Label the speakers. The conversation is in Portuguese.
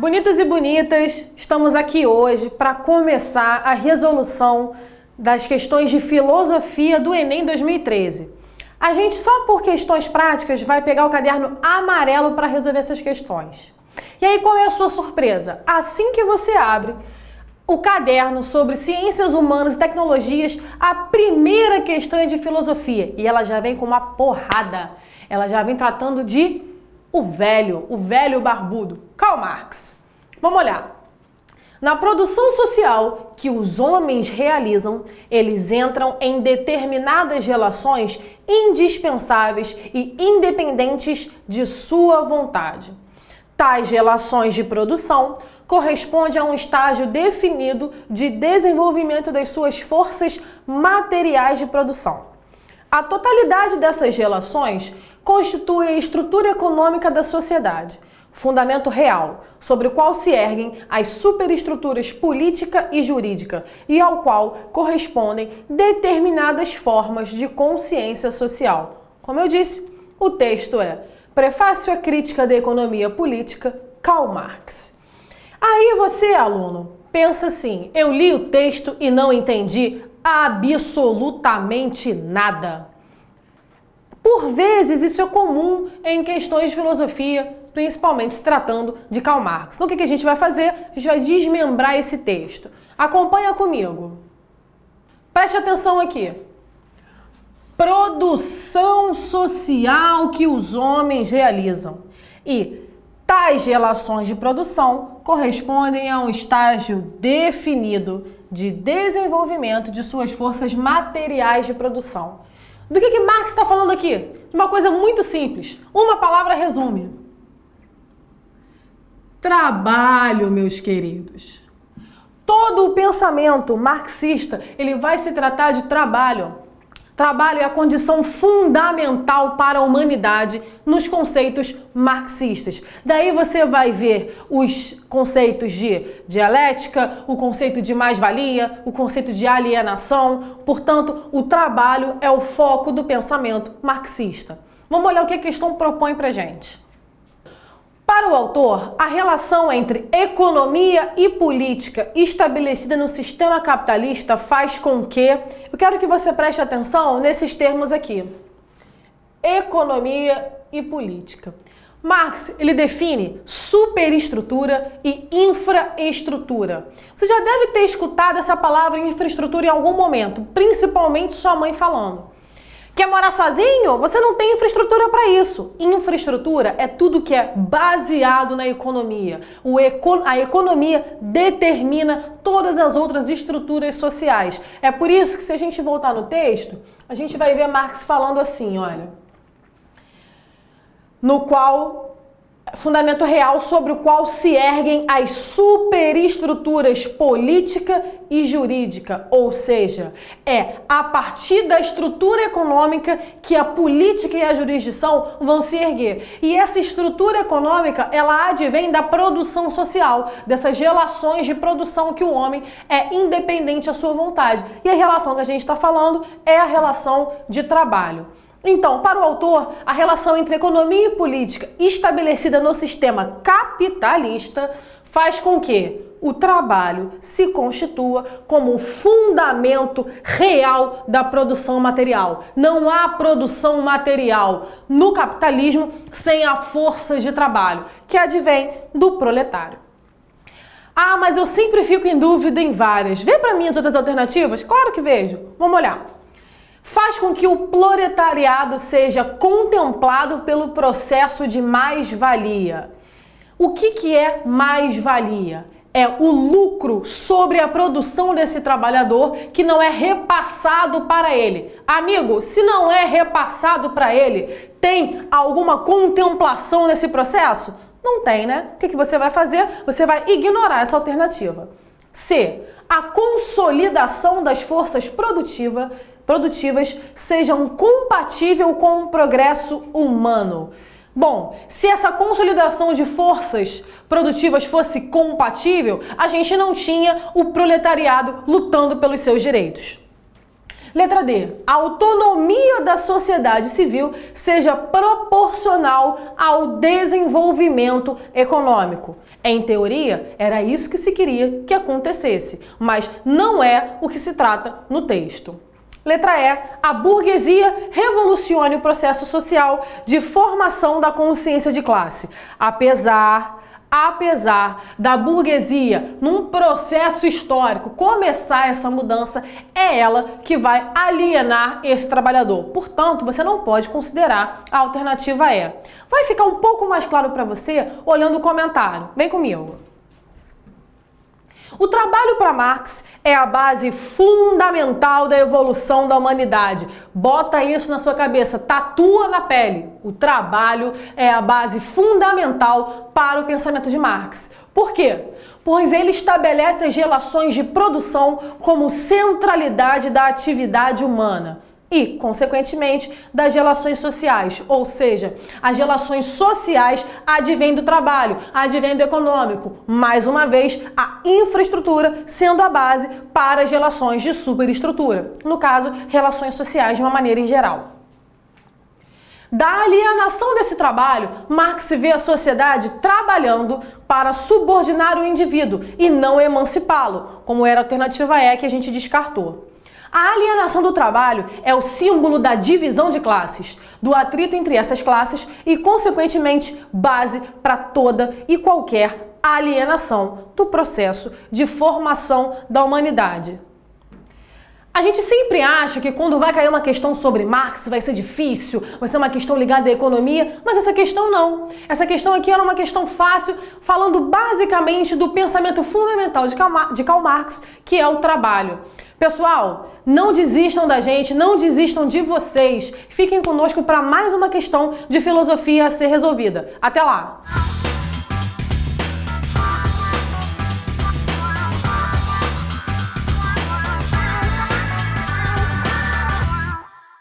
Speaker 1: Bonitos e bonitas, estamos aqui hoje para começar a resolução das questões de filosofia do Enem 2013. A gente só por questões práticas vai pegar o caderno amarelo para resolver essas questões. E aí qual é a sua surpresa? Assim que você abre o caderno sobre ciências humanas e tecnologias, a primeira questão é de filosofia e ela já vem com uma porrada. Ela já vem tratando de o velho barbudo, Karl Marx. Vamos olhar. Na produção social que os homens realizam, eles entram em determinadas relações indispensáveis e independentes de sua vontade. Tais relações de produção correspondem a um estágio definido de desenvolvimento das suas forças materiais de produção. A totalidade dessas relações constitui a estrutura econômica da sociedade, fundamento real, sobre o qual se erguem as superestruturas política e jurídica e ao qual correspondem determinadas formas de consciência social. Como eu disse, o texto é Prefácio à Crítica da Economia Política, Karl Marx. Aí você, aluno, pensa assim, eu li o texto e não entendi absolutamente nada. Por vezes isso é comum em questões de filosofia, principalmente se tratando de Karl Marx. Então o que a gente vai fazer? A gente vai desmembrar esse texto. Acompanha comigo. Preste atenção aqui. Produção social que os homens realizam. E tais relações de produção correspondem a um estágio definido de desenvolvimento de suas forças materiais de produção. Do que Marx está falando aqui? De uma coisa muito simples. Uma palavra resume. Trabalho, meus queridos. Todo o pensamento marxista, ele vai se tratar de trabalho. Trabalho é a condição fundamental para a humanidade nos conceitos marxistas. Daí você vai ver os conceitos de dialética, o conceito de mais-valia, o conceito de alienação. Portanto, o trabalho é o foco do pensamento marxista. Vamos olhar o que a questão propõe para a gente. Para o autor, a relação entre economia e política estabelecida no sistema capitalista faz com que... Eu quero que você preste atenção nesses termos aqui. Economia e política. Marx, ele define superestrutura e infraestrutura. Você já deve ter escutado essa palavra infraestrutura em algum momento, principalmente sua mãe falando. Quer morar sozinho? Você não tem infraestrutura para isso. Infraestrutura é tudo que é baseado na economia. A economia determina todas as outras estruturas sociais. É por isso que, se a gente voltar no texto, a gente vai ver Marx falando assim, olha, no qual... fundamento real sobre o qual se erguem as superestruturas política e jurídica, ou seja, é a partir da estrutura econômica que a política e a jurisdição vão se erguer. E essa estrutura econômica, ela advém da produção social, dessas relações de produção que o homem é independente à sua vontade. E a relação que a gente está falando é a relação de trabalho. Então, para o autor, a relação entre economia e política estabelecida no sistema capitalista faz com que o trabalho se constitua como o fundamento real da produção material. Não há produção material no capitalismo sem a força de trabalho, que advém do proletário. Ah, mas eu sempre fico em dúvida em várias. Vê para mim as outras alternativas? Claro que vejo. Vamos olhar. Faz com que o proletariado seja contemplado pelo processo de mais-valia. O que é mais-valia? É o lucro sobre a produção desse trabalhador que não é repassado para ele. Amigo, se não é repassado para ele, tem alguma contemplação nesse processo? Não tem, né? O que você vai fazer? Você vai ignorar essa alternativa. C. A consolidação das forças produtivas sejam compatíveis com o progresso humano. Bom, se essa consolidação de forças produtivas fosse compatível, a gente não tinha o proletariado lutando pelos seus direitos. Letra D. A autonomia da sociedade civil seja proporcional ao desenvolvimento econômico. Em teoria, era isso que se queria que acontecesse, mas não é o que se trata no texto. Letra E. A burguesia revolucione o processo social de formação da consciência de classe. Apesar da burguesia, num processo histórico, começar essa mudança, é ela que vai alienar esse trabalhador. Portanto, você não pode considerar a alternativa E. Vai ficar um pouco mais claro para você olhando o comentário. Vem comigo. O trabalho para Marx é a base fundamental da evolução da humanidade. Bota isso na sua cabeça, tatua na pele. O trabalho é a base fundamental para o pensamento de Marx. Por quê? Pois ele estabelece as relações de produção como centralidade da atividade humana e, consequentemente, das relações sociais, ou seja, as relações sociais advêm do trabalho, advêm do econômico. Mais uma vez, a infraestrutura sendo a base para as relações de superestrutura, no caso, relações sociais de uma maneira em geral. Da alienação desse trabalho, Marx vê a sociedade trabalhando para subordinar o indivíduo e não emancipá-lo, como era a alternativa E que a gente descartou. A alienação do trabalho é o símbolo da divisão de classes, do atrito entre essas classes e, consequentemente, base para toda e qualquer alienação do processo de formação da humanidade. A gente sempre acha que quando vai cair uma questão sobre Marx vai ser difícil, vai ser uma questão ligada à economia, mas essa questão não. Essa questão aqui era uma questão fácil, falando basicamente do pensamento fundamental de Karl Marx, que é o trabalho. Pessoal, não desistam da gente, não desistam de vocês. Fiquem conosco para mais uma questão de filosofia a ser resolvida. Até lá!